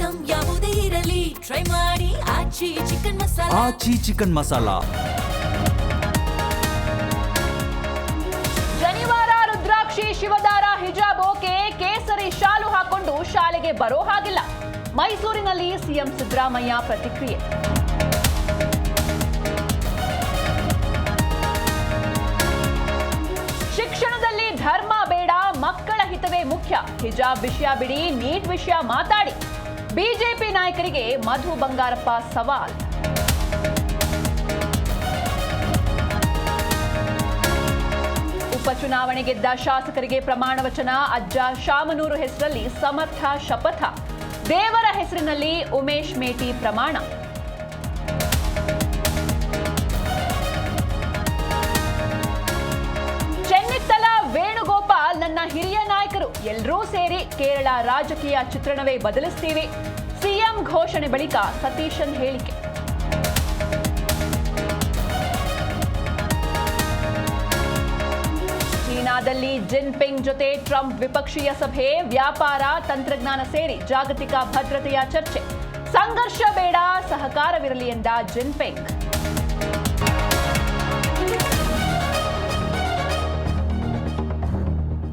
Item ಯಾವುದೇ ಇರಲಿ try ಮಾಡಿ ಆಚಿ ಚಿಕನ್ ಮಸಾಲಾ. ಆಚಿ ಚಿಕನ್ ಮಸಾಲಾ. ಶನಿವಾರ ರುದ್ರಾಕ್ಷಿ ಶಿವದಾರ ಹಿಜಾಬ್ ಓಕೆ, ಕೇಸರಿ ಶಾಲು ಹಾಕೊಂಡು ಶಾಲೆಗೆ ಬರೋ ಹಾಗಿಲ್ಲ. ಮೈಸೂರಿನಲ್ಲಿ ಸಿಎಂ ಸಿದ್ದರಾಮಯ್ಯ ಪ್ರತಿಕ್ರಿಯೆ. ಶಿಕ್ಷಣದಲ್ಲಿ ಧರ್ಮ ಬೇಡ, ಮಕ್ಕಳ ಹಿತವೇ ಮುಖ್ಯ. ಹಿಜಾಬ್ ವಿಷಯ ಬಿಡಿ, ನೀಟ್ ವಿಷಯ ಮಾತಾಡಿ. ಬಿಜೆಪಿ ನಾಯಕರಿಗೆ ಮಧು ಬಂಗಾರಪ್ಪ ಸವಾಲ್. ಉಪಚುನಾವಣೆ ಗೆದ್ದ ಶಾಸಕರಿಗೆ ಪ್ರಮಾಣ ವಚನ. ಅಜ್ಜ ಶಾಮನೂರು ಹೆಸರಲ್ಲಿ ಸಮರ್ಥ ಶಪಥ. ದೇವರ ಹೆಸರಿನಲ್ಲಿ ಉಮೇಶ್ ಮೇಟಿ ಪ್ರಮಾಣ. ಚೆನ್ನಿತ್ತಲ ವೇಣುಗೋಪಾಲ್ ನನ್ನ ಹಿರಿಯ ನಾಯಕರು, ಎಲ್ಲರೂ ಸೇರಿ ಕೇರಳ ರಾಜಕೀಯ ಚಿತ್ರಣವೇ ಬದಲಿಸ್ತೀವಿ. ಸಿಎಂ ಘೋಷಣೆ ಬಳಿಕ ಸತೀಶನ್ ಹೇಳಿಕೆ. ಚೀನಾದಲ್ಲಿ ಜಿನ್ಪಿಂಗ್ ಜೊತೆ ಟ್ರಂಪ್ ದ್ವಿಪಕ್ಷೀಯ ಸಭೆ. ವ್ಯಾಪಾರ, ತಂತ್ರಜ್ಞಾನ ಸೇರಿ ಜಾಗತಿಕ ಭದ್ರತೆಯ ಚರ್ಚೆ. ಸಂಘರ್ಷ ಬೇಡ, ಸಹಕಾರವಿರಲಿ ಎಂದ ಜಿನ್ಪಿಂಗ್.